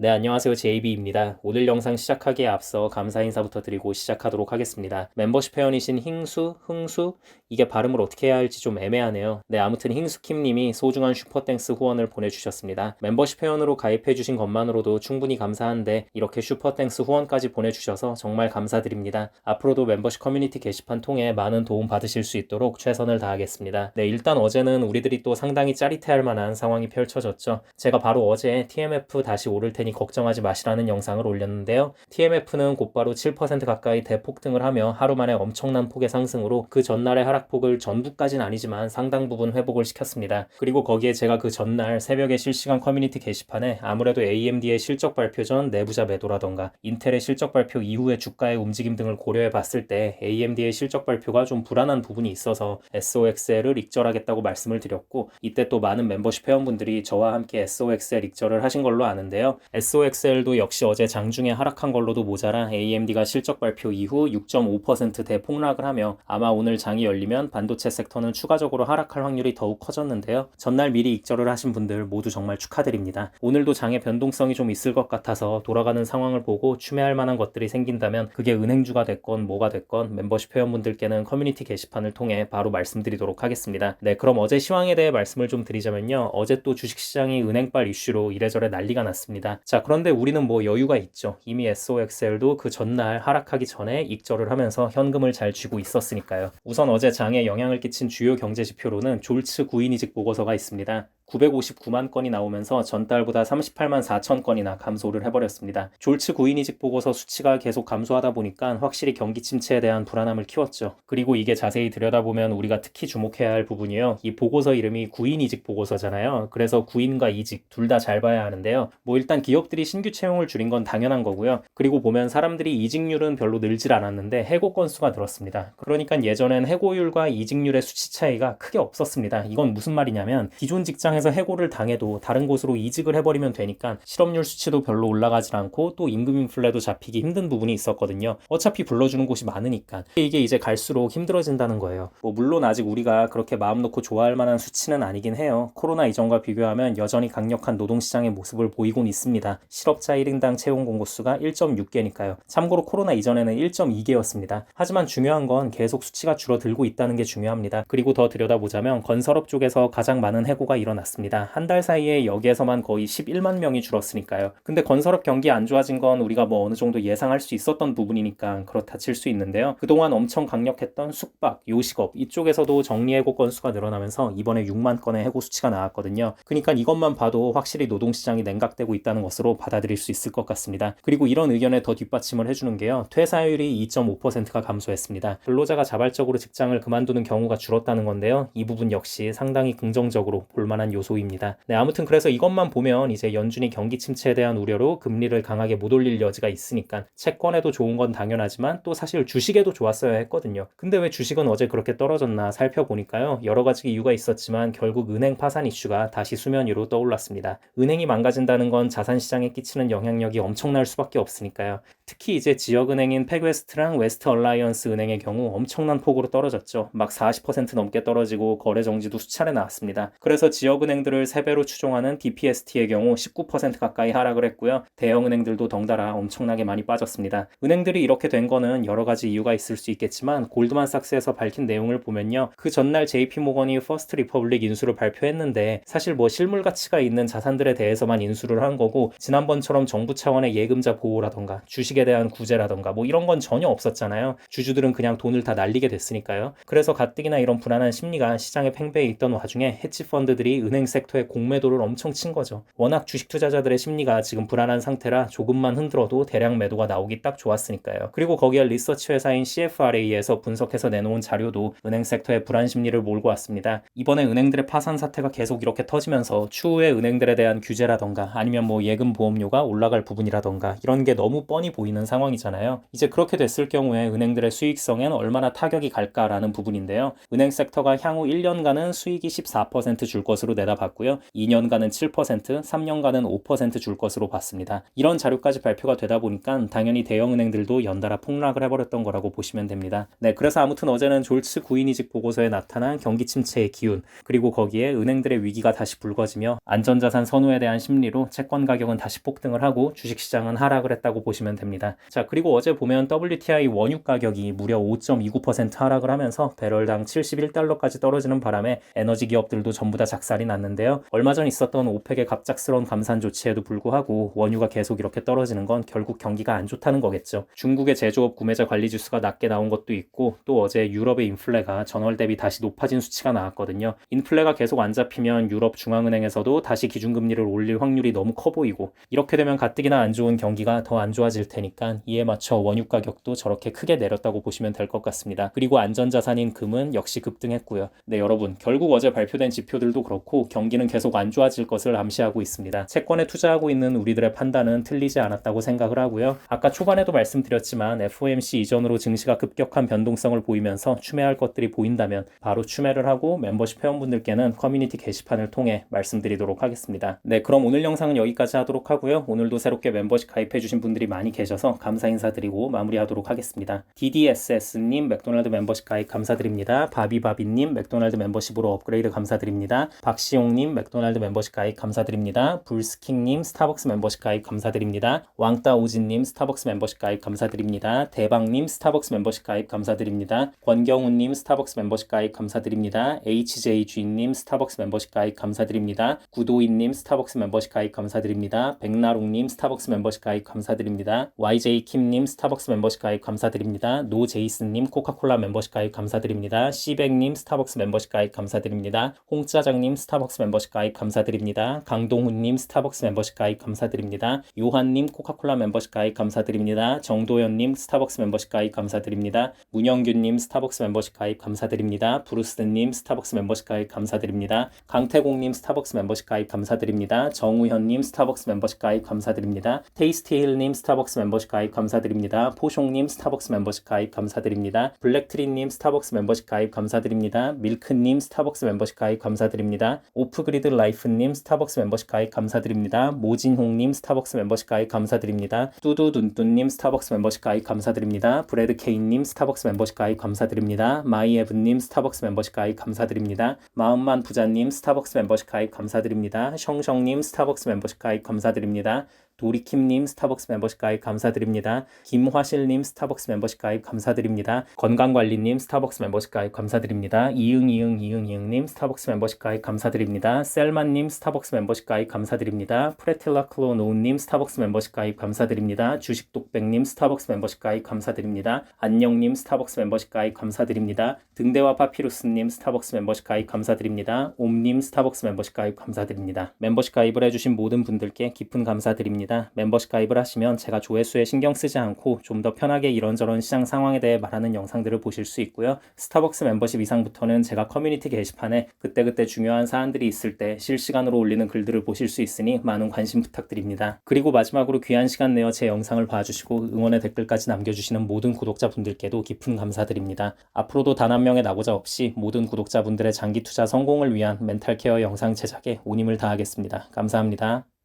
네, 안녕하세요. JB입니다. 오늘 영상 시작하기에 앞서 감사 인사부터 드리고 시작하도록 하겠습니다. 멤버십 회원이신 힝수, 흥수, 이게 발음을 어떻게 해야 할지 좀 애매하네요. 네, 아무튼 힝수킴님이 소중한 슈퍼땡스 후원을 보내주셨습니다. 멤버십 회원으로 가입해주신 것만으로도 충분히 감사한데 이렇게 슈퍼땡스 후원까지 보내주셔서 정말 감사드립니다. 앞으로도 멤버십 커뮤니티 게시판 통해 많은 도움 받으실 수 있도록 최선을 다하겠습니다. 네, 일단 어제는 우리들이 또 상당히 짜릿해할 만한 상황이 펼쳐졌죠. 제가 바로 어제 TMF 다시 오를 테니 걱정하지 마시라는 영상을 올렸는데요. TMF는 곧바로 7% 가까이 대폭등을 하며 하루 만에 엄청난 폭의 상승으로 그 전날의 하락폭을 전부까진 아니지만 상당 부분 회복을 시켰습니다. 그리고 거기에 제가 그 전날 새벽에 실시간 커뮤니티 게시판에 아무래도 AMD의 실적 발표 전 내부자 매도라던가 인텔의 실적 발표 이후의 주가의 움직임 등을 고려해 봤을 때 AMD의 실적 발표가 좀 불안한 부분이 있어서 SOXL을 익절하겠다고 말씀을 드렸고, 이때 또 많은 멤버십 회원분들이 저와 함께 SOXL 익절을 하신 걸로 아는데요. SOXL도 역시 어제 장중에 하락한 걸로도 모자라 AMD가 실적 발표 이후 6.5% 대폭락을 하며 아마 오늘 장이 열리면 반도체 섹터는 추가적으로 하락할 확률이 더욱 커졌는데요. 전날 미리 익절을 하신 분들 모두 정말 축하드립니다. 오늘도 장의 변동성이 좀 있을 것 같아서 돌아가는 상황을 보고 추매할 만한 것들이 생긴다면 그게 은행주가 됐건 뭐가 됐건 멤버십 회원분들께는 커뮤니티 게시판을 통해 바로 말씀드리도록 하겠습니다. 네, 그럼 어제 시황에 대해 말씀을 좀 드리자면요. 어제 또 주식시장이 은행발 이슈로 이래저래 난리가 났습니다. 자, 그런데 우리는 뭐 여유가 있죠. 이미 SOXL도 그 전날 하락하기 전에 익절을 하면서 현금을 잘 쥐고 있었으니까요. 우선 어제 장에 영향을 끼친 주요 경제 지표로는 졸츠 구인이직 보고서가 있습니다. 959만 건이 나오면서 전달보다 38만 4천 건이나 감소를 해버렸습니다. 졸츠 구인이직 보고서 수치가 계속 감소하다 보니까 확실히 경기 침체에 대한 불안함을 키웠죠. 그리고 이게 자세히 들여다보면 우리가 특히 주목해야 할 부분이요. 이 보고서 이름이 구인이직 보고서잖아요. 그래서 구인과 이직 둘 다 잘 봐야 하는데요. 뭐 일단 기업들이 신규 채용을 줄인 건 당연한 거고요. 그리고 보면 사람들이 이직률은 별로 늘질 않았는데 해고 건수가 늘었습니다. 그러니까 예전엔 해고율과 이직률의 수치 차이가 크게 없었습니다. 이건 무슨 말이냐면 기존 직장에서 해고를 당해도 다른 곳으로 이직을 해버리면 되니까 실업률 수치도 별로 올라가질 않고 또 임금 인플레도 잡히기 힘든 부분이 있었거든요. 어차피 불러주는 곳이 많으니까. 이게 이제 갈수록 힘들어진다는 거예요. 뭐 물론 아직 우리가 그렇게 마음 놓고 좋아할 만한 수치는 아니긴 해요. 코로나 이전과 비교하면 여전히 강력한 노동시장의 모습을 보이곤 있습니다. 실업자 1인당 채용 공고수가 1.6개니까요. 참고로 코로나 이전에는 1.2개였습니다. 하지만 중요한 건 계속 수치가 줄어들고 있다는 게 중요합니다. 그리고 더 들여다보자면 건설업 쪽에서 가장 많은 해고가 일어났습니다. 한 달 사이에 여기에서만 거의 11만 명이 줄었으니까요. 근데 건설업 경기 안 좋아진 건 우리가 뭐 어느 정도 예상할 수 있었던 부분이니까 그렇다 칠 수 있는데요. 그동안 엄청 강력했던 숙박, 요식업 이쪽에서도 정리해고 건수가 늘어나면서 이번에 6만 건의 해고 수치가 나왔거든요. 그러니까 이것만 봐도 확실히 노동시장이 냉각되고 있다는 것으로 받아들일 수 있을 것 같습니다. 그리고 이런 의견에 더 뒷받침을 해주는 게요. 퇴사율이 2.5%가 감소했습니다. 근로자가 자발적으로 직장을 그만두는 경우가 줄었다는 건데요. 이 부분 역시 상당히 긍정적으로 볼만한 요소입니다. 네, 아무튼 그래서 이것만 보면 이제 연준이 경기 침체에 대한 우려로 금리를 강하게 못 올릴 여지가 있으니까 채권에도 좋은 건 당연하지만 또 사실 주식에도 좋았어야 했거든요. 근데 왜 주식은 어제 그렇게 떨어졌나 살펴보니까요. 여러 가지 이유가 있었지만 결국 은행 파산 이슈가 다시 수면 위로 떠올랐습니다. 은행이 망가진다는 건 자산시장에 끼치는 영향력이 엄청날 수밖에 없으니까요. 특히 이제 지역은행인 팩웨스트랑 웨스트 얼라이언스 은행의 경우 엄청난 폭으로 떨어졌죠. 막 40% 넘게 떨어지고 거래 정지도 수차례 나왔습니다. 그래서 지역은행들을 3배로 추종하는 DPST의 경우 19% 가까이 하락을 했고요. 대형은행들도 덩달아 엄청나게 많이 빠졌습니다. 은행들이 이렇게 된 거는 여러 가지 이유가 있을 수 있겠지만 골드만삭스에서 밝힌 내용을 보면요. 그 전날 JP모건이 퍼스트 리퍼블릭 인수를 발표했는데 사실 뭐 실물 가치가 있는 자산들에 대해서만 인수를 한 거고 지난번처럼 정부 차원의 예금자 보호라던가 주식에 대한 구제라던가 뭐 이런 건 전혀 없었잖아요. 주주들은 그냥 돈을 다 날리게 됐으니까요. 그래서 가뜩이나 이런 불안한 심리가 시장에 팽배해 있던 와중에 헤지펀드들이 은행 섹터에 공매도를 엄청 친 거죠. 워낙 주식 투자자들의 심리가 지금 불안한 상태라 조금만 흔들어도 대량 매도가 나오기 딱 좋았으니까요. 그리고 거기에 리서치 회사인 CFRA에서 분석해서 내놓은 자료도 은행 섹터의 불안 심리를 몰고 왔습니다. 이번에 은행들의 파산 사태가 계속 이렇게 터지면서 추후에 은행들에 대한 규제라던가 아니면 뭐 예금 보험료가 올라갈 부분이라던가 이런 게 너무 뻔히 보이는 상황이잖아요. 이제 그렇게 됐을 경우에 은행들의 수익성엔 얼마나 타격이 갈까라는 부분인데요. 은행 섹터가 향후 1년간은 수익이 14%줄 것으로 내다봤고요. 2년간은 7%, 3년간은 5%줄 것으로 봤습니다. 이런 자료까지 발표가 되다 보니까 당연히 대형은행들도 연달아 폭락을 해버렸던 거라고 보시면 됩니다. 네, 그래서 아무튼 어제는 졸츠 구인이직 보고서에 나타난 경기 침체의 기운, 그리고 거기에 은행들의 위기가 다시 불거지며 안전자산 선호에 대한 심리로 채권 가격은 다시 폭등을 하고 주식시장은 하락을 했다고 보시면 됩니다. 자, 그리고 어제 보면 WTI 원유 가격이 무려 5.29% 하락을 하면서 배럴당 71달러까지 떨어지는 바람에 에너지 기업들도 전부 다 작살이 났는데요. 얼마 전 있었던 오펙의 갑작스러운 감산 조치에도 불구하고 원유가 계속 이렇게 떨어지는 건 결국 경기가 안 좋다는 거겠죠. 중국의 제조업 구매자 관리 지수가 낮게 나온 것도 있고 또 어제 유럽의 인플레가 전월 대비 다시 높아진 수치가 나왔거든요. 인플레가 계속 안 잡히면 유럽 중앙은행에서도 다시 기준금리를 올릴 확률이 너무 커 보이고 이렇게 되면 가뜩이나 안 좋은 경기가 더 안 좋아질 테니까 이에 맞춰 원유 가격도 저렇게 크게 내렸다고 보시면 될 것 같습니다. 그리고 안전자산인 금은 역시 급등했고요. 네, 여러분 결국 어제 발표된 지표들도 그렇고 경기는 계속 안 좋아질 것을 암시하고 있습니다. 채권에 투자하고 있는 우리들의 판단은 틀리지 않았다고 생각을 하고요. 아까 초반에도 말씀드렸지만 FOMC 이전으로 증시가 급격한 변동성을 보이면서 추매할 것들이 보인다면 바로 추매를 하고 멤버십 회원분들께는 커뮤니티 게시판을 통해 말씀드리도록 하겠습니다. 네, 그럼 오늘 영상은 여기까지 하도록 하고요. 오늘도 새롭게 멤버십 가입해주신 분들이 많이 계셔서 감사 인사드리고 마무리하도록 하겠습니다. DDSS님 맥도날드 멤버십 가입 감사드립니다. 바비바비님 맥도날드 멤버십으로 업그레이드 감사드립니다. 박시용님 맥도날드 멤버십 가입 감사드립니다. 불스킹님 스타벅스 멤버십 가입 감사드립니다. 왕따오진님 스타벅스 멤버십 가입 감사드립니다. 대박님 스타벅스 멤버십 가입 감사드립니다. 권경훈님 스타벅스 멤버십 가입 감사드립니다. HJG님 스타벅스 멤버십 가입 감사드립니다. 구도인님 스타벅스 멤버십 가입 감사드립니다. 백나롱님 스타벅스 멤버십 가입 감사드립니다. YJ킴님 스타벅스 멤버십 가입 감사드립니다. 노제이슨님 코카콜라 멤버십 가입 감사드립니다. 시백님 스타벅스 멤버십 가입 감사드립니다. 홍짜장님 스타벅스 멤버십 가입 감사드립니다. 강동훈님 스타벅스 멤버십 가입 감사드립니다. 요한님 코카콜라 멤버십 가입 감사드립니다. 정도현님 스타벅스 멤버십 가입 감사드립니다. 문영균님 스타벅스 멤버십 가입 감사드립니다. 브루스님 스타벅스 멤버십 가입 감사드립니다. 강태공님 스타벅스 멤버십 가입 감사드립니다. 정우현님 스타벅스 멤버십 가입 감사드립니다. 테이스티힐님 스타벅스 멤버십 가입 감사드립니다. 포숑님 스타벅스 멤버십 가입 감사드립니다. 블랙트리님 스타벅스 멤버십 가입 감사드립니다. 밀크님 스타벅스 멤버십 가입 감사드립니다. 오프그리드 라이프님 스타벅스 멤버십 가입 감사드립니다. 모진홍님 스타벅스 멤버십 가입 감사드립니다. 뚜두둔뚜님 스타벅스 멤버십 가입 감사드립니다. 브래드케인님 스타벅스 멤버십 가입 감사드립니다. 마이에브님 스타벅스 멤버십 가입 감사드립니다. 마음만 부자님 스타벅스 멤버십 가입 감사드립니다. 셩셩님 스타벅스 멤버십 가입 감사드립니다. 도리킴님 스타벅스 멤버십 가입 감사드립니다. 김화실님 스타벅스 멤버십 가입 감사드립니다. 건강관리님 스타벅스 멤버십 가입 감사드립니다. 이응님 스타벅스 멤버십 가입 감사드립니다. 셀만님 스타벅스 멤버십 가입 감사드립니다. 프레틸라클로노우님 스타벅스 멤버십 가입 감사드립니다. 주식독백님 스타벅스 멤버십 가입 감사드립니다. 안녕님 스타벅스 멤버십 가입 감사드립니다. 등대와 파피루스님 스타벅스 멤버십 가입 감사드립니다. 옴님 스타벅스 멤버십 가입 감사드립니다. 멤버십 가입을 해주신 모든 분들께 깊은 감사드립니다. 멤버십 가입을 하시면 제가 조회수에 신경 쓰지 않고 좀 더 편하게 이런저런 시장 상황에 대해 말하는 영상들을 보실 수 있고요. 스타벅스 멤버십 이상부터는 제가 커뮤니티 게시판에 그때그때 중요한 사안들이 있을 때 실시간으로 올리는 글들을 보실 수 있으니 많은 관심 부탁드립니다. 그리고 마지막으로 귀한 시간 내어 제 영상을 봐주시고 응원의 댓글까지 남겨주시는 모든 구독자분들께도 깊은 감사드립니다. 앞으로도 단 한 명의 낙오자 없이 모든 구독자분들의 장기 투자 성공을 위한 멘탈 케어 영상 제작에 온 힘을 다하겠습니다. 감사합니다.